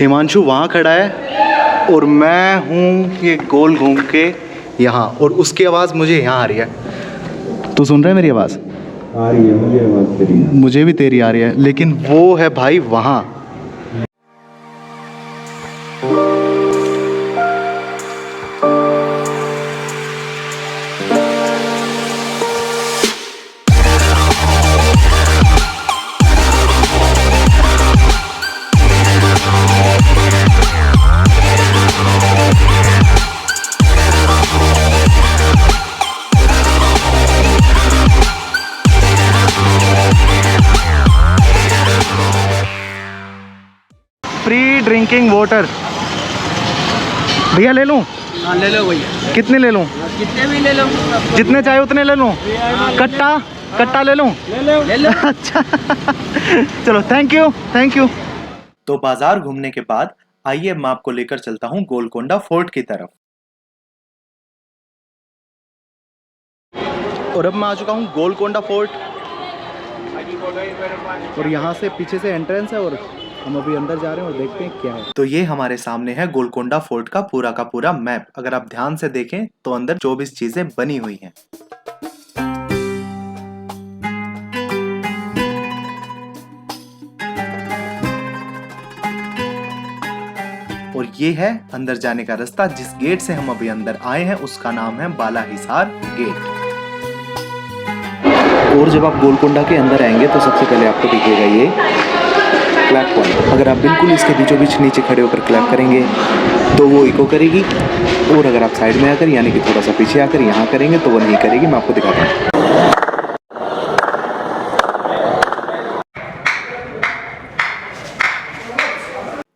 हिमांशु वहाँ खड़ा है और मैं हूँ ये गोल घूम के यहाँ, और उसकी आवाज़ मुझे यहाँ आ रही है। तू सुन रहा है मेरी आवाज़? आ रही है मुझे आवाज़ तेरी। मुझे भी तेरी आ रही है, लेकिन वो है भाई वहाँ। फ्री ड्रिंकिंग वाटर भैया ले लूं? हाँ ले लो भैया, कितने ले लूं? कितने भी ले लो, जितने चाहे उतने ले लूं? कट्टा ले लूं? ले लो। अच्छा चलो, थैंक यू थैंक यू। तो बाजार घूमने के बाद आइए मैं आपको लेकर चलता हूँ गोलकोंडा फोर्ट की तरफ। और अब मैं आ चुका हूँ गोलकोंडा फोर्ट, और यहाँ से पीछे से एंट्रेंस है और हम अभी अंदर जा रहे हैं और देखते हैं क्या है। तो ये हमारे सामने है गोलकोंडा फोर्ट का पूरा मैप। अगर आप ध्यान से देखें तो अंदर 24 चीजें बनी हुई हैं। और ये है अंदर जाने का रास्ता। जिस गेट से हम अभी अंदर आए हैं उसका नाम है बालाहिसार गेट। और जब आप गोलकोंडा के अंदर आएंगे तो सबसे पहले आपको दिखेगा ये क्लैप पॉइंट। अगर आप बिल्कुल इसके बीचों बीच नीचे खड़े होकर क्लैप करेंगे तो वो इको करेगी, और अगर आप साइड में आकर यानी कि थोड़ा सा पीछे आकर यहाँ करेंगे तो वो नहीं करेगी। मैं आपको दिखाता हूँ।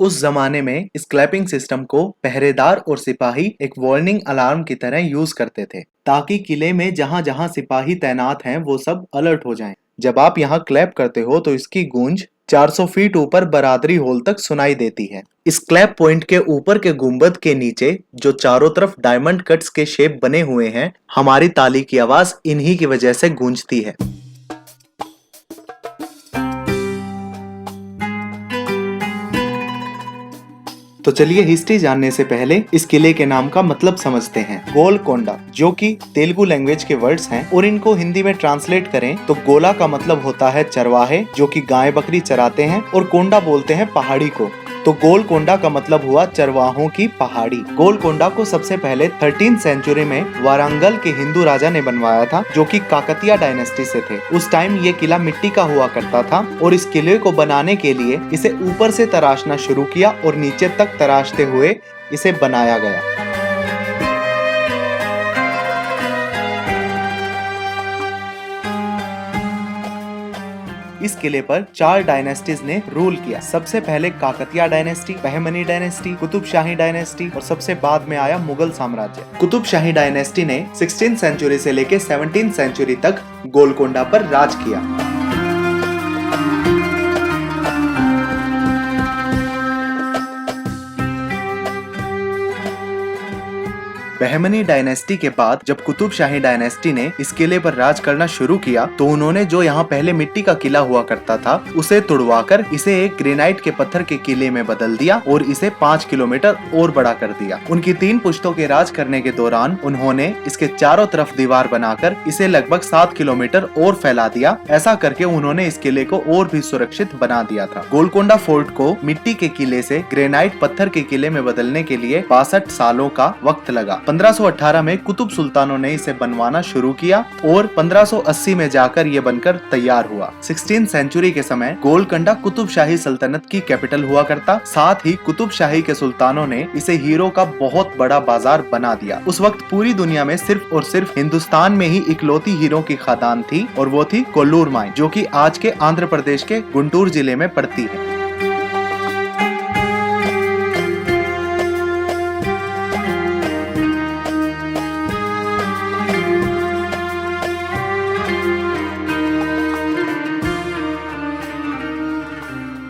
उस जमाने में इस क्लैपिंग सिस्टम को पहरेदार और सिपाही एक वार्निंग अलार्म की तरह यूज करते थे, ताकि किले में जहां जहां सिपाही तैनात हैं वो सब अलर्ट हो जाएं। जब आप यहां क्लैप करते हो तो इसकी गूंज 400 फीट ऊपर बरादरी हॉल तक सुनाई देती है। इस क्लैप पॉइंट के ऊपर के गुंबद के नीचे जो चारों तरफ डायमंड कट्स के शेप बने हुए हैं, हमारी ताली की आवाज इन्हीं की वजह से गूंजती है। तो चलिए हिस्ट्री जानने से पहले इस किले के नाम का मतलब समझते हैं। गोलकोंडा जो कि तेलुगु लैंग्वेज के वर्ड्स हैं, और इनको हिंदी में ट्रांसलेट करें तो गोला का मतलब होता है चरवाहे जो कि गाय बकरी चराते हैं, और कोंडा बोलते हैं पहाड़ी को। तो गोलकोंडा का मतलब हुआ चरवाहों की पहाड़ी। गोलकोंडा को सबसे पहले 13th सेंचुरी में वारंगल के हिंदू राजा ने बनवाया था, जो कि काकतिया डायनेस्टी से थे। उस टाइम ये किला मिट्टी का हुआ करता था, और इस किले को बनाने के लिए इसे ऊपर से तराशना शुरू किया और नीचे तक तराशते हुए इसे बनाया गया। इस किले पर 4 डायनेस्टीज ने रूल किया। सबसे पहले काकतिया डायनेस्टी, बहमनी डायनेस्टी, कुतुब शाही डायनेस्टी, और सबसे बाद में आया मुगल साम्राज्य। कुतुब शाही डायनेस्टी ने 16th सेंचुरी से लेकर 17th सेंचुरी तक गोलकोंडा पर राज किया। बहमनी डायनेस्टी के बाद जब कुतुब शाही डायनेस्टी ने इस किले पर राज करना शुरू किया तो उन्होंने जो यहाँ पहले मिट्टी का किला हुआ करता था उसे तुड़वाकर इसे एक ग्रेनाइट के पत्थर के किले में बदल दिया और इसे 5 किलोमीटर और बड़ा कर दिया। उनकी 3 पुश्तों के राज करने के दौरान उन्होंने इसके चारों तरफ दीवार बनाकर इसे लगभग 7 किलोमीटर और फैला दिया। ऐसा करके उन्होंने इस किले को और भी सुरक्षित बना दिया था। गोलकोंडा फोर्ट को मिट्टी के किले से ग्रेनाइट पत्थर के किले में बदलने के लिए 62 सालों का वक्त लगा। 1518 में कुतुब सुल्तानों ने इसे बनवाना शुरू किया और 1580 में जाकर ये बनकर तैयार हुआ। 16th सेंचुरी के समय गोलकोंडा कुतुब शाही सल्तनत की कैपिटल हुआ करता। साथ ही कुतुब शाही के सुल्तानों ने इसे हीरो का बहुत बड़ा बाजार बना दिया। उस वक्त पूरी दुनिया में सिर्फ और सिर्फ हिंदुस्तान में ही इकलौती हीरो की खदान थी, और वो थी कोल्लूर माइन, जो कि आज के आंध्र प्रदेश के गुंटूर जिले में पड़ती है।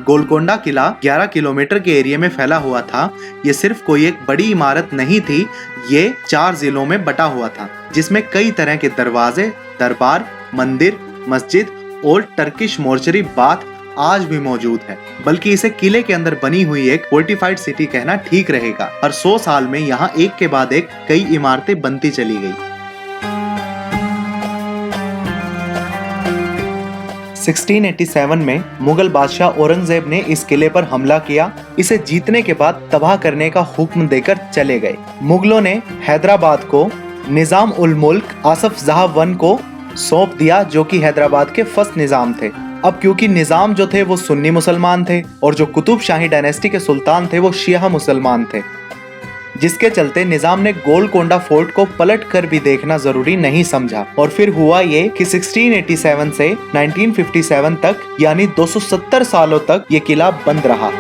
गोलकोंडा किला 11 किलोमीटर के एरिया में फैला हुआ था। ये सिर्फ कोई एक बड़ी इमारत नहीं थी, ये 4 जिलों में बटा हुआ था, जिसमें कई तरह के दरवाजे, दरबार, मंदिर, मस्जिद और टर्किश मोर्चरी बाथ आज भी मौजूद है, बल्कि इसे किले के अंदर बनी हुई एक फोर्टिफाइड सिटी कहना ठीक रहेगा। हर 100 साल में यहाँ एक के बाद एक कई इमारतें बनती चली गई। 1687 में मुगल बादशाह औरंगजेब ने इस किले पर हमला किया। इसे जीतने के बाद तबाह करने का हुक्म देकर चले गए। मुगलों ने हैदराबाद को निजाम उल मुल्क आसफ जहाँ वन को सौंप दिया, जो कि हैदराबाद के फर्स्ट निजाम थे। अब क्योंकि निजाम जो थे वो सुन्नी मुसलमान थे और जो कुतुब शाही डायनेस्टी के सुल्तान थे वो शिया मुसलमान थे, जिसके चलते निजाम ने गोलकोंडा फोर्ट को पलट कर भी देखना जरूरी नहीं समझा। और फिर हुआ ये कि 1687 से 1957 तक यानी 270 सालों तक ये किला बंद रहा।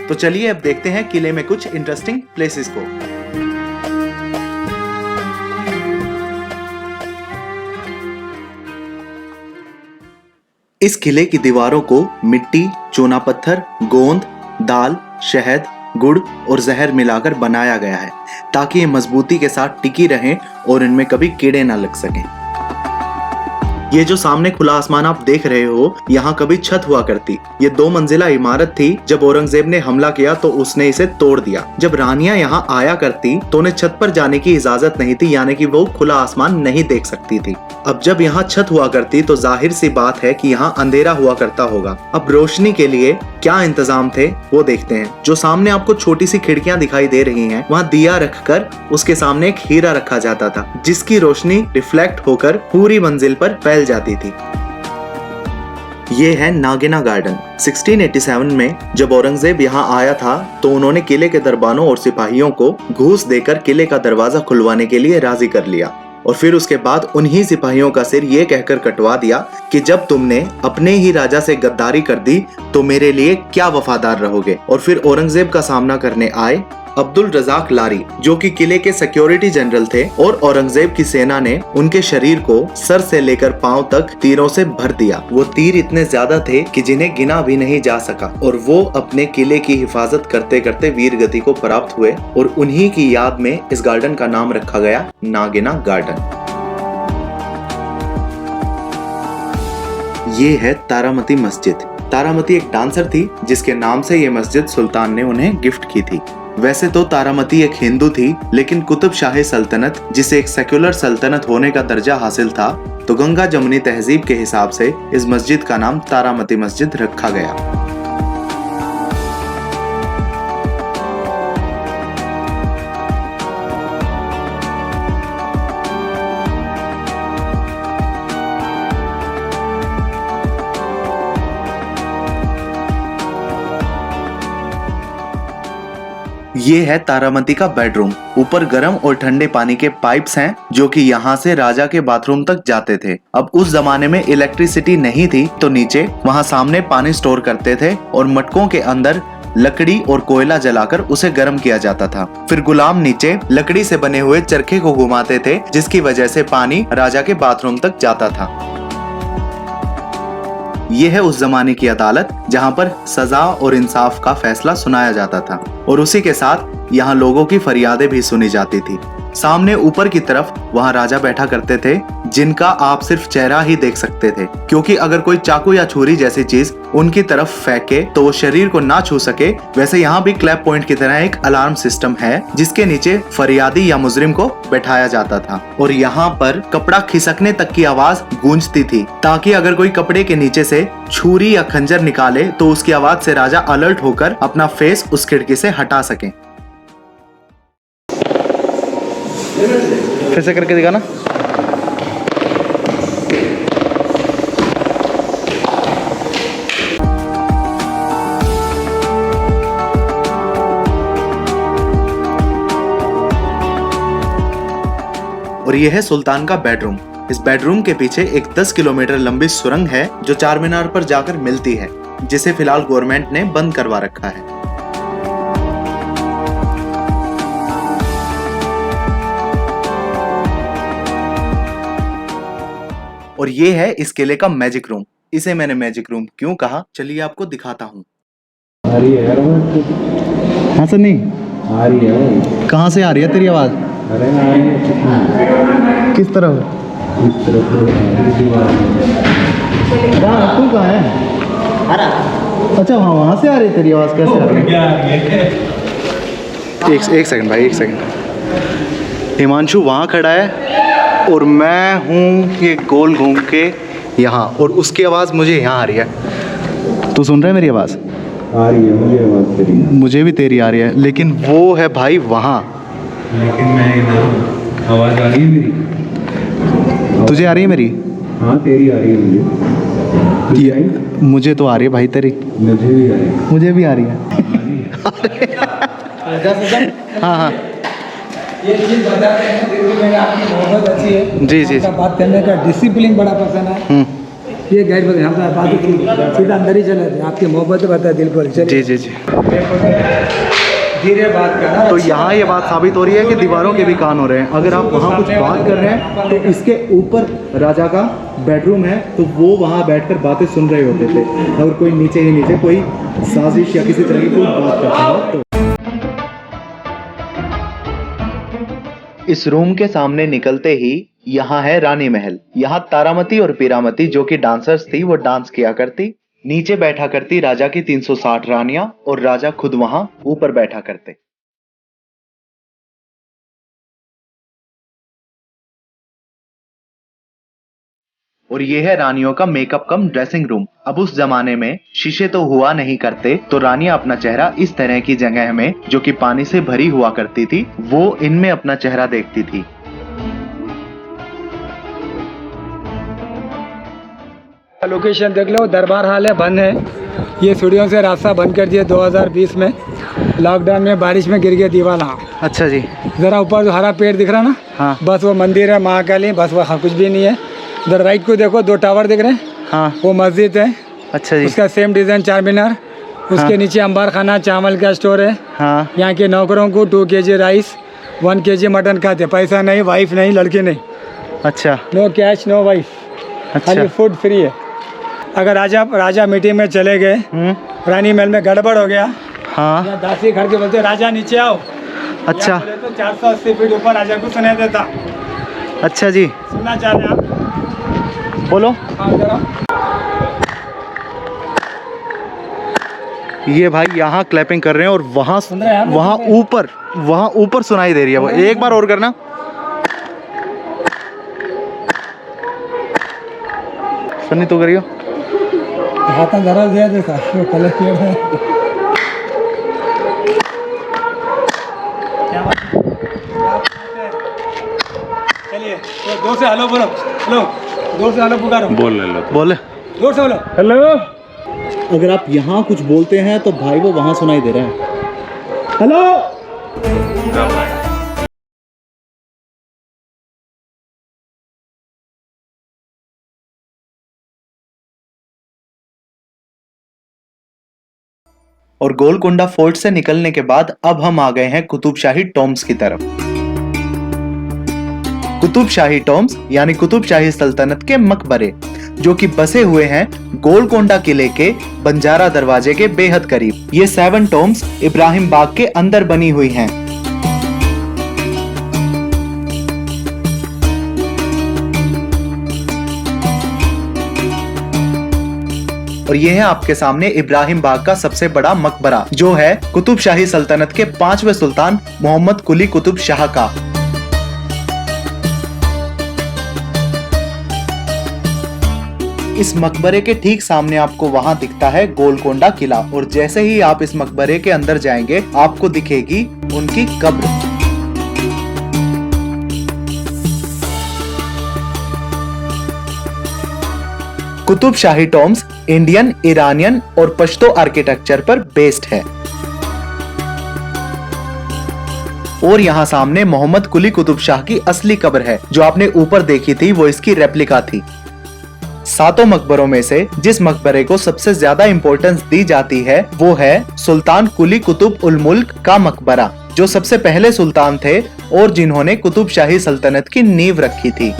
तो चलिए अब देखते हैं किले में कुछ इंटरेस्टिंग प्लेसेस को। इस किले की दीवारों को मिट्टी, चूना पत्थर, गोंद, दाल, शहद, गुड़ और जहर मिलाकर बनाया गया है ताकि ये मजबूती के साथ टिकी रहें और इनमें कभी कीड़े ना लग सकें। ये जो सामने खुला आसमान आप देख रहे हो, यहाँ कभी छत हुआ करती। ये 2 मंजिला इमारत थी। जब औरंगजेब ने हमला किया तो उसने इसे तोड़ दिया। जब रानियां यहाँ आया करती तो उन्हें छत पर जाने की इजाजत नहीं थी, यानी कि वो खुला आसमान नहीं देख सकती थी। अब जब यहाँ छत हुआ करती तो जाहिर सी बात है कि यहाँ अंधेरा हुआ करता होगा। अब रोशनी के लिए क्या इंतजाम थे वो देखते हैं। जो सामने आपको छोटी सी खिड़कियां दिखाई दे रही हैं, वहाँ दिया रखकर उसके सामने एक हीरा रखा जाता था, जिसकी रोशनी रिफ्लेक्ट होकर पूरी मंजिल पर फैल जाती थी। ये है नागिना गार्डन। 1687 में जब औरंगजेब यहाँ आया था तो उन्होंने किले के दरबानों और सिपाहियों को घूस देकर किले का दरवाजा खुलवाने के लिए राजी कर लिया और फिर उसके बाद उन्हीं सिपाहियों का सिर ये कहकर कटवा दिया कि जब तुमने अपने ही राजा से गद्दारी कर दी तो मेरे लिए क्या वफादार रहोगे। और फिर औरंगजेब का सामना करने आए अब्दुल रजाक लारी, जो कि किले के सिक्योरिटी जनरल थे, और औरंगजेब की सेना ने उनके शरीर को सर से लेकर पांव तक तीरों से भर दिया। वो तीर इतने ज्यादा थे कि जिन्हें गिना भी नहीं जा सका और वो अपने किले की हिफाजत करते करते वीर गति को प्राप्त हुए और उन्हीं की याद में इस गार्डन का नाम रखा गया नागिना गार्डन। ये है तारामती मस्जिद। तारामती एक डांसर थी जिसके नाम से ये मस्जिद सुल्तान ने उन्हें गिफ्ट की थी। वैसे तो तारामती एक हिंदू थी, लेकिन कुतुब शाही सल्तनत, जिसे एक सेक्युलर सल्तनत होने का दर्जा हासिल था, तो गंगा जमुनी तहजीब के हिसाब से इस मस्जिद का नाम तारामती मस्जिद रखा गया। ये है तारामती का बेडरूम। ऊपर गर्म और ठंडे पानी के पाइप्स हैं जो कि यहाँ से राजा के बाथरूम तक जाते थे। अब उस जमाने में इलेक्ट्रिसिटी नहीं थी तो नीचे वहाँ सामने पानी स्टोर करते थे और मटकों के अंदर लकड़ी और कोयला जलाकर उसे गर्म किया जाता था। फिर गुलाम नीचे लकड़ी से बने हुए चरखे को घुमाते थे, जिसकी वजह से पानी राजा के बाथरूम तक जाता था। ये है उस जमाने की अदालत जहाँ पर सजा और इंसाफ का फैसला सुनाया जाता था और उसी के साथ यहाँ लोगों की फरियादें भी सुनी जाती थी। सामने ऊपर की तरफ वहाँ राजा बैठा करते थे, जिनका आप सिर्फ चेहरा ही देख सकते थे, क्योंकि अगर कोई चाकू या छुरी जैसी चीज उनकी तरफ फेंके तो वो शरीर को ना छू सके। वैसे यहाँ भी क्लैप पॉइंट की तरह एक अलार्म सिस्टम है जिसके नीचे फरियादी या मुजरिम को बैठाया जाता था और यहाँ पर कपड़ा खिसकने तक की आवाज गूंजती थी, ताकि अगर कोई कपड़े के नीचे से छुरी या खंजर निकाले तो उसकी आवाज से राजा अलर्ट होकर अपना फेस उस खिड़की से हटा सके। फिर से करके दिखाना। और यह है सुल्तान का बेडरूम। इस बेडरूम के पीछे एक 10 किलोमीटर लंबी सुरंग है जो चार मीनार पर जाकर मिलती है, जिसे फिलहाल गवर्नमेंट ने बंद करवा रखा है। और ये है इस किले का मैजिक रूम। इसे मैंने मैजिक रूम क्यों कहा, चलिए आपको दिखाता हूँ। आ रही है यार, हाँ सर, नहीं आ रही है। कहाँ से आ रही है तेरी आवाज? अरे हाँ ये कितना किस तरफ? इस तरफ दीवार में। कहाँ तू कहाँ है? अच्छा वहाँ से आ रही तेरी आवाज़, कैसे आ रही है? एक सेकंड भाई, एक सेकंड। हिमांशु वहाँ खड़ा है और मैं हूँ ये गोल घूम के यहाँ, और उसकी आवाज़ मुझे यहाँ आ रही है। तू सुन रहा है मेरी आवाज़? आ रही है मुझे आवाज़ तेरी। मुझे भी तेरी आ रही है, लेकिन वो है भाई वहाँ। लेकिन मैं इधर आवाज़ आ रही है मेरी। तुझे आ रही है मेरी? हाँ तेरी आ रही है मुझे। ये मुझे तो आ रही है भाई तेरी। मुझे भी आ रही है। मुझे भी आ रही है। हाँ हाँ ये चीज़ बताते हैं दिल्ली में आपकी बहुत अच्छी है। जी, जी, आपका जी। बात करने का डिसिप्लिन बड़ा पसंद है। ये गैर बता हम तो बात की सीधा अंदर ही चले थे, आपकी मोहब्बत बता दिल पर। जी चलिए जी जी। धीरे बात करना। तो यहाँ ये बात साबित हो रही है कि दीवारों के भी कान हो रहे हैं। अगर आप वहाँ कुछ बात कर रहे हैं तो इसके ऊपर राजा का बेडरूम है, तो वो वहाँ बैठकर बातें सुन रहे होते थे। अगर कोई नीचे ही नीचे कोई साजिश या किसी तरह की कोई बात करता हो तो। इस रूम के सामने निकलते ही यहाँ है रानी महल। यहाँ तारामती और पीरामती जो कि डांसर्स थी, वो डांस किया करती। नीचे बैठा करती राजा की 360 रानियां, और राजा खुद वहां ऊपर बैठा करते। और ये है रानियों का मेकअप कम ड्रेसिंग रूम। अब उस जमाने में शीशे तो हुआ नहीं करते, तो रानियां अपना चेहरा इस तरह की जगह में, जो कि पानी से भरी हुआ करती थी, वो इनमें अपना चेहरा देखती थी। लोकेशन देख लो, दरबार हाल है, बंद है। ये सीढ़ियों से रास्ता बंद कर दिया 2020 में, लॉकडाउन में बारिश में गिर गया दीवार। हाँ अच्छा जी। ज़रा ऊपर जो हरा पेड़ दिख रहा ना, हाँ बस वो मंदिर है महाकाली, बस वो कुछ भी नहीं है। उधर राइट को देखो, 2 टावर दिख रहे हैं, हाँ वो मस्जिद है। अच्छा जी। उसका सेम डिज़ाइन चार मीनार, उसके हाँ। नीचे अंबार खाना चावल का स्टोर है। हाँ यहाँ के नौकरों को 2 kg राइस 1 kg मटन खाते, पैसा नहीं, वाइफ नहीं, लड़के नहीं, अच्छा नो कैश नो वाइफ, खाली अच्छा। फूड फ्री है। अगर राजा मीटिंग में चले गए, रानी महल में गड़बड़ हो गया, हाँ या दासी खड़ के बोलते राजा नीचे आओ, अच्छा या बोले तो 480 फीट ऊपर राजा को सुनाई देता। अच्छा जी। सुनना चाह रहे हैं आप? बोलो। हाँ जरा। ये भाई यहाँ क्लैपिंग कर रहे हैं, और वहाँ सुन रहे हैं आप? वहाँ ऊपर सुनाई दे रही है वो। एक बार और करना। सुनी तो करियो। हाथ में जरा दिया देखा वो कलर किया है। क्या बात है? चलिए तो 2 से हेलो बोलो, हेलो 2 से हेलो पुकारो, बोले। 2 से बोलो हेलो। अगर आप यहाँ कुछ बोलते हैं तो भाई वो वहाँ सुनाई दे रहे हैं। हेलो और गोलकोंडा फोर्ट से निकलने के बाद अब हम आ गए हैं कुतुबशाही टॉम्ब्स की तरफ। कुतुबशाही टॉम्ब्स यानी कुतुबशाही सल्तनत के मकबरे, जो कि बसे हुए हैं गोलकोंडा किले के बंजारा दरवाजे के बेहद करीब। ये 7 टॉम्ब्स इब्राहिम बाग के अंदर बनी हुई हैं। और ये है आपके सामने इब्राहिम बाग का सबसे बड़ा मकबरा, जो है कुतुबशाही सल्तनत के 5वें सुल्तान मोहम्मद कुली कुतुब शाह का। इस मकबरे के ठीक सामने आपको वहां दिखता है गोलकोंडा किला, और जैसे ही आप इस मकबरे के अंदर जाएंगे आपको दिखेगी उनकी कब्र। कुतुबशाही टॉम्ब्स इंडियन, ईरानियन और पश्तो आर्किटेक्चर पर बेस्ड है। और यहाँ सामने मोहम्मद कुली कुतुब शाह की असली कब्र है, जो आपने ऊपर देखी थी वो इसकी रेप्लिका थी। 7 मकबरों में से जिस मकबरे को सबसे ज्यादा इंपॉर्टेंस दी जाती है वो है सुल्तान कुली कुतुब उल मुल्क का मकबरा, जो सबसे पहले सुल्तान थे और जिन्होंने कुतुबशाही सल्तनत की नींव रखी थी।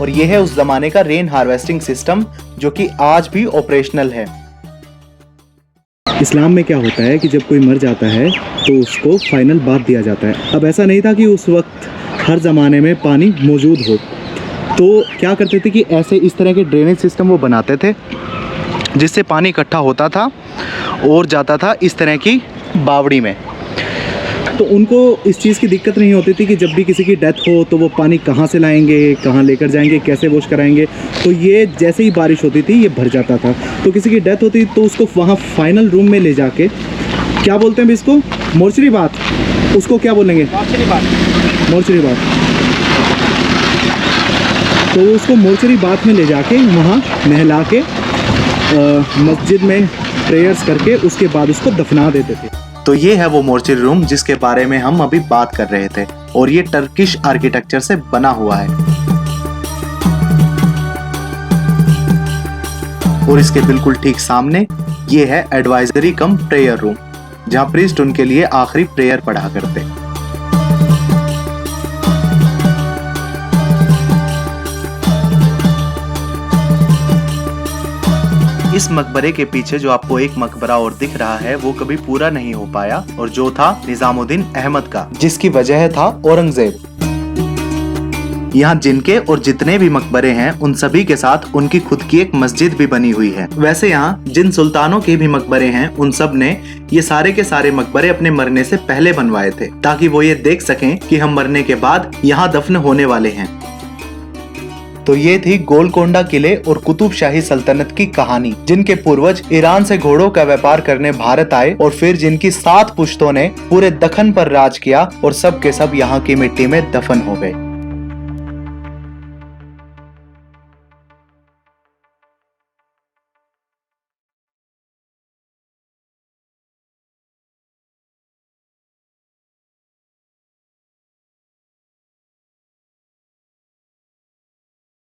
और यह है उस जमाने का रेन हार्वेस्टिंग सिस्टम, जो कि आज भी ऑपरेशनल है। इस्लाम में क्या होता है कि जब कोई मर जाता है तो उसको फाइनल बात दिया जाता है। अब ऐसा नहीं था कि उस वक्त हर ज़माने में पानी मौजूद हो, तो क्या करते थे कि ऐसे इस तरह के ड्रेनेज सिस्टम वो बनाते थे जिससे पानी इकट्ठा होता था और जाता था इस तरह की बावड़ी में। तो उनको इस चीज़ की दिक्कत नहीं होती थी कि जब भी किसी की डेथ हो तो वो पानी कहाँ से लाएंगे, कहाँ लेकर जाएंगे, कैसे वॉश कराएंगे। तो ये जैसे ही बारिश होती थी ये भर जाता था। तो किसी की डेथ होती तो उसको वहाँ फाइनल रूम में ले जाके, क्या बोलते हैं भी इसको, मोर्चरी बात, उसको क्या बोलेंगे, मोर्चरी बात। तो उसको मोर्चरी बात में ले जाके वहाँ नहला के मस्जिद में प्रेयर्स करके उसके बाद उसको दफना देते थे। तो ये है वो मोर्चरी रूम जिसके बारे में हम अभी बात कर रहे थे, और ये टर्किश आर्किटेक्चर से बना हुआ है। और इसके बिल्कुल ठीक सामने ये है एडवाइजरी कम प्रेयर रूम, जहाँ प्रीस्ट उनके लिए आखिरी प्रेयर पढ़ा करते। इस मकबरे के पीछे जो आपको एक मकबरा और दिख रहा है वो कभी पूरा नहीं हो पाया, और जो था निजामुद्दीन अहमद का, जिसकी वजह था औरंगजेब। यहाँ जिनके और जितने भी मकबरे हैं उन सभी के साथ उनकी खुद की एक मस्जिद भी बनी हुई है। वैसे यहाँ जिन सुल्तानों के भी मकबरे हैं उन सब ने ये सारे के सारे मकबरे अपने मरने से पहले बनवाए थे, ताकि वो ये देख सकें कि हम मरने के बाद यहाँ दफन होने वाले हैं। तो ये थी गोलकोंडा किले और कुतुब शाही सल्तनत की कहानी, जिनके पूर्वज ईरान से घोड़ों का व्यापार करने भारत आए और फिर जिनकी 7 पुश्तों ने पूरे दक्कन पर राज किया और सब के सब यहाँ की मिट्टी में दफन हो गए।